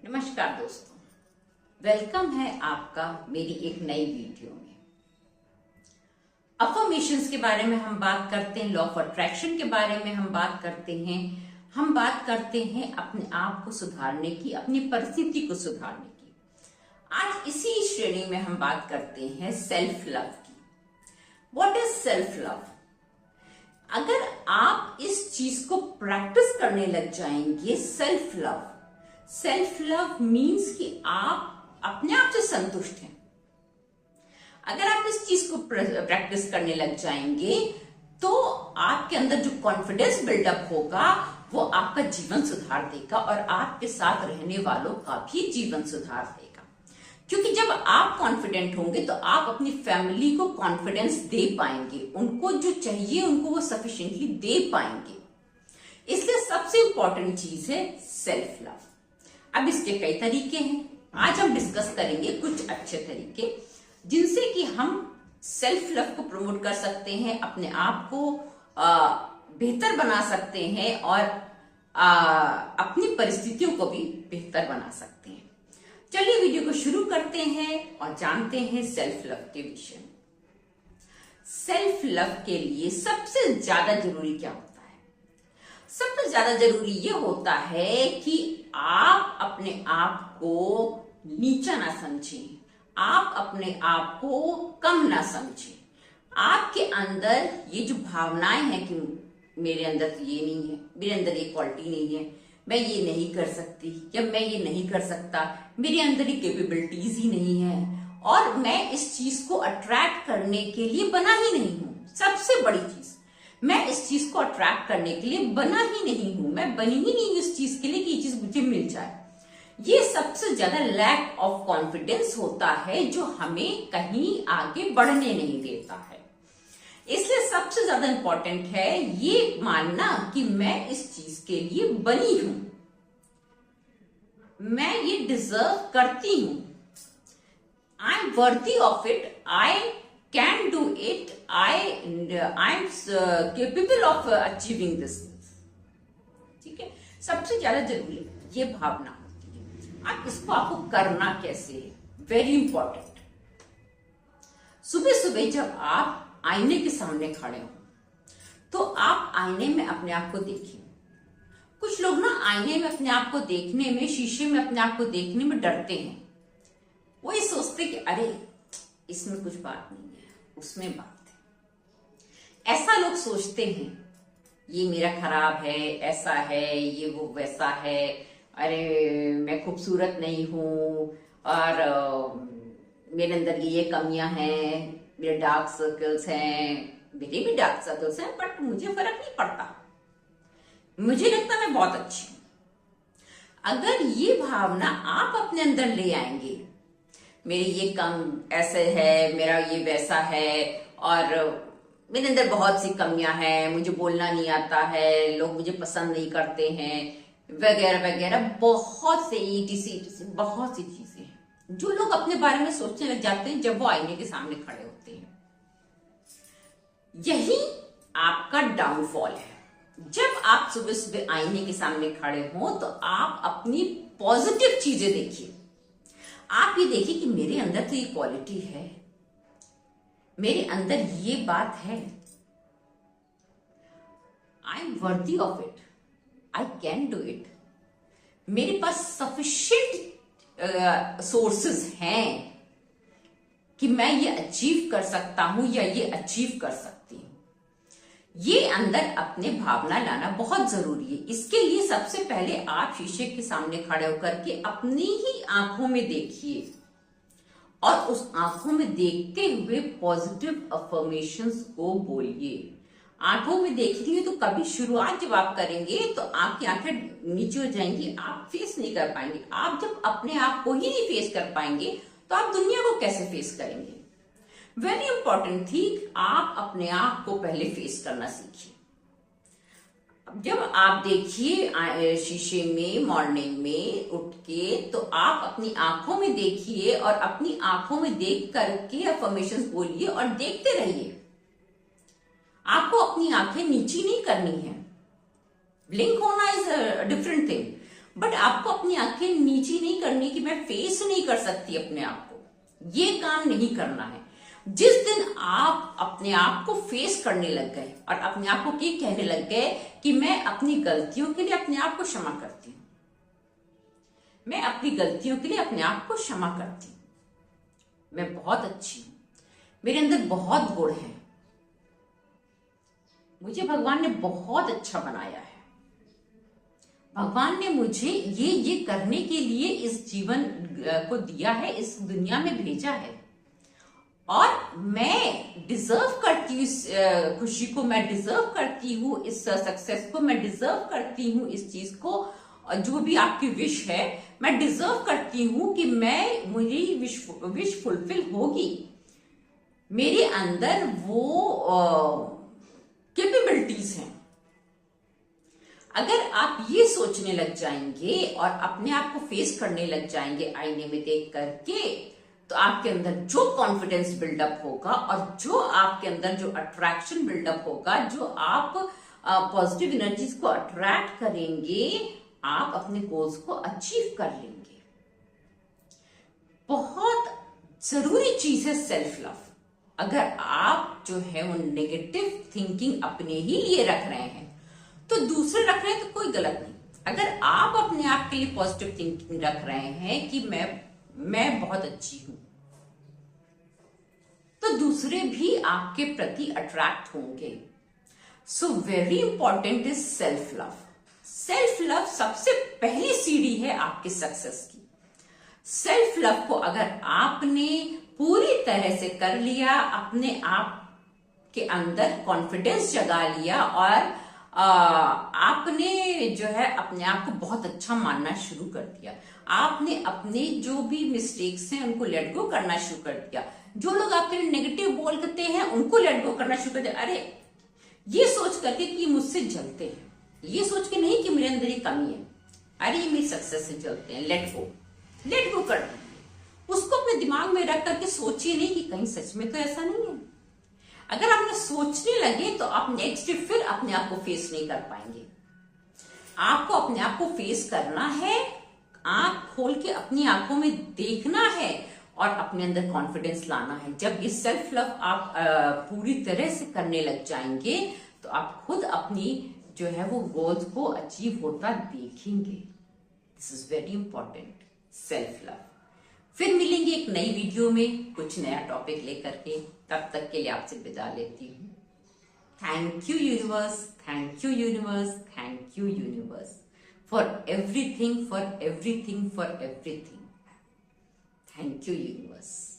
नमस्कार दोस्तों, वेलकम है आपका मेरी एक नई वीडियो में। अफर्मेशंस के बारे में हम बात करते हैं, लॉ ऑफ अट्रैक्शन के बारे में हम बात करते हैं। हम बात करते हैं अपने आप को सुधारने की, अपनी परिस्थिति को सुधारने की। आज इसी श्रेणी में हम बात करते हैं सेल्फ लव की। What is self love? अगर आप इस चीज को प्रैक्टिस करने लग जाएंगे, सेल्फ लव मीन्स कि आप अपने आप से संतुष्ट हैं। अगर आप इस चीज को प्रैक्टिस करने लग जाएंगे तो आपके अंदर जो कॉन्फिडेंस बिल्डअप होगा वो आपका जीवन सुधार देगा और आपके साथ रहने वालों का भी जीवन सुधार देगा। क्योंकि जब आप कॉन्फिडेंट होंगे तो आप अपनी फैमिली को कॉन्फिडेंस दे पाएंगे, उनको जो चाहिए उनको वो सफिशिएंटली दे पाएंगे। इसलिए सबसे इंपॉर्टेंट चीज है सेल्फ लव। अब इसके कई तरीके हैं, आज हम डिस्कस करेंगे कुछ अच्छे तरीके जिनसे कि हम सेल्फ लव को प्रमोट कर सकते हैं, अपने आप को बेहतर बना सकते हैं और अपनी परिस्थितियों को भी बेहतर बना सकते हैं। चलिए वीडियो को शुरू करते हैं और जानते हैं सेल्फ लव के विषय में। सेल्फ लव के लिए सबसे ज्यादा जरूरी क्या होता है? सबसे ज्यादा जरूरी ये होता है कि आप अपने आप को नीचा ना समझें, आप अपने आप को कम ना समझें। आपके अंदर ये जो भावनाएं हैं कि मेरे अंदर तो ये नहीं है, मेरे अंदर ये क्वालिटी नहीं है, मैं ये नहीं कर सकती या मैं ये नहीं कर सकता, मेरे अंदर ये कैपेबिलिटीज ही नहीं है और मैं इस चीज को अट्रैक्ट करने के लिए बना ही नहीं हूं। सबसे बड़ी चीज, मैं इस चीज को अट्रैक्ट करने के लिए बना ही नहीं हूं, मैं बनी ही नहीं इस चीज के लिए कि ये चीज मुझे मिल जाए। ये सबसे ज्यादा लैक ऑफ कॉन्फिडेंस होता है जो हमें कहीं आगे बढ़ने नहीं देता है। इसलिए सबसे ज्यादा इंपॉर्टेंट है ये मानना कि मैं इस चीज के लिए बनी हूं, मैं ये डिजर्व करती हूं, I am worthy of it, I can do it, I am capable of achieving this. ठीक है, सबसे ज्यादा जरूरी ये भावना होती है। अब इसको आपको करना कैसे है, वेरी इंपॉर्टेंट। सुबह सुबह जब आप आईने के सामने खड़े हो तो आप आईने में अपने आप को देखिए। कुछ लोग ना आईने में अपने आप को देखने में, शीशे में अपने आप को देखने में डरते हैं। वो ये सोचते कि अरे इसमें कुछ बात नहीं है, उसमें बात है। ऐसा लोग सोचते हैं, ये मेरा खराब है, ऐसा है, ये वो वैसा है, अरे मैं खूबसूरत नहीं हूं और मेरे अंदर ये कमियां हैं, मेरे डार्क सर्कल्स हैं। मेरे भी डार्क सर्कल्स हैं बट मुझे फर्क नहीं पड़ता, मुझे लगता मैं बहुत अच्छी हूं। अगर ये भावना आप अपने अंदर ले आएंगे, मेरे ये कम ऐसे है, मेरा ये वैसा है और मेरे अंदर बहुत सी कमियां हैं, मुझे बोलना नहीं आता है, लोग मुझे पसंद नहीं करते हैं, वगैरह वगैरह, बहुत से ETC बहुत सी चीजें हैं जो लोग अपने बारे में सोचने लग जाते हैं जब वो आईने के सामने खड़े होते हैं। यही आपका डाउनफॉल है। जब आप सुबह सुबह आईने के सामने खड़े हो तो आप अपनी पॉजिटिव चीजें देखिए। आप ये देखिए कि मेरे अंदर तो ये क्वालिटी है, मेरे अंदर ये बात है, I am worthy of it, I can do it, मेरे पास सफिशिएंट सोर्सेस हैं कि मैं ये अचीव कर सकता हूं या ये अचीव कर सकती हूं। ये अंदर अपने भावना लाना बहुत जरूरी है। इसके लिए सबसे पहले आप शीशे के सामने खड़े होकर के अपनी ही आंखों में देखिए और उस आंखों में देखते हुए पॉजिटिव अफर्मेशंस को बोलिए। आंखों में देख रही है तो कभी शुरुआत जब आप करेंगे तो आपकी आंखें नीचे हो जाएंगी, आप फेस नहीं कर पाएंगे। आप जब अपने आप को ही नहीं फेस कर पाएंगे तो आप दुनिया को कैसे फेस करेंगे? वेरी इंपॉर्टेंट थी, आप अपने आप को पहले फेस करना सीखिए। जब आप देखिए शीशे में मॉर्निंग में उठ के तो आप अपनी आंखों में देखिए और अपनी आंखों में देख करके अफर्मेशंस बोलिए और देखते रहिए। आपको अपनी आंखें नीची नहीं करनी है, ब्लिंक होना इज डिफरेंट थिंग। बट आपको अपनी आंखें नीची नहीं करनी कि मैं फेस नहीं कर सकती अपने आप को, ये काम नहीं करना है। जिस दिन आप अपने आप को फेस करने लग गए और अपने आप को ये कहने लग गए कि मैं अपनी गलतियों के लिए अपने आप को क्षमा करती हूँ, मैं अपनी गलतियों के लिए अपने आप को क्षमा करती हूँ, मैं बहुत अच्छी हूं, मेरे अंदर बहुत गुण है, मुझे भगवान ने बहुत अच्छा बनाया है, भगवान ने मुझे ये करने के लिए इस जीवन को दिया है, इस दुनिया में भेजा है, और मैं डिजर्व करती हूँ इस खुशी को, मैं डिजर्व करती हूँ इस सक्सेस को, मैं डिजर्व करती हूँ इस चीज को, जो भी आपकी विश है मैं डिजर्व करती हूँ कि मेरी विश फुलफिल होगी, मेरे अंदर वो कैपेबिलिटीज हैं। अगर आप ये सोचने लग जाएंगे और अपने आप को फेस करने लग जाएंगे आईने में देख करके, तो आपके अंदर जो कॉन्फिडेंस बिल्डअप होगा और जो आपके अंदर जो अट्रैक्शन बिल्डअप होगा, जो आप पॉजिटिव एनर्जीज को अट्रैक्ट करेंगे, आप अपने गोल्स को अचीव कर लेंगे। बहुत जरूरी चीज है सेल्फ लव। अगर आप जो है वो नेगेटिव थिंकिंग अपने ही लिए रख रहे हैं तो दूसरे रख रहे हैं तो कोई गलत नहीं। अगर आप अपने आप के लिए पॉजिटिव थिंकिंग रख रहे हैं कि मैं बहुत अच्छी हूं, तो दूसरे भी आपके प्रति अट्रैक्ट होंगे। So very important is self love. Self love सबसे पहली सीढ़ी है आपके सक्सेस की। सेल्फ लव को अगर आपने पूरी तरह से कर लिया, अपने आप के अंदर कॉन्फिडेंस जगा लिया और आपने जो है अपने आप को बहुत अच्छा मानना शुरू कर दिया, आपने अपने जो भी मिस्टेक्स हैं उनको लेट गो करना शुरू कर दिया, जो लोग आपके लिए नेगेटिव बोल करते हैं उनको लेट गो करना शुरू कर दिया। अरे ये सोच करके कि मुझसे जलते हैं, ये सोच के नहीं कि मेरे अंदर ये कमी है, अरे ये मेरी सक्सेस से जलते हैं, लेट गो कर दीजिए। उसको अपने दिमाग में रख करके सोचिए नहीं कि कहीं सच में तो ऐसा नहीं है। अगर आप सोचने लगे तो आप नेक्स्ट डे फिर अपने आप को फेस नहीं कर पाएंगे। आपको अपने आप को फेस करना है, आंख खोल के अपनी आंखों में देखना है और अपने अंदर कॉन्फिडेंस लाना है। जब ये सेल्फ लव आप पूरी तरह से करने लग जाएंगे तो आप खुद अपनी जो है वो गोल्स को अचीव होता देखेंगे। This is very important, self love. फिर मिलेंगे एक नई वीडियो में कुछ नया टॉपिक लेकर के। तब तक के लिए आपसे विदा लेती हूँ। Thank you universe, thank you universe, thank you universe for everything, for everything, for everything. Thank you universe.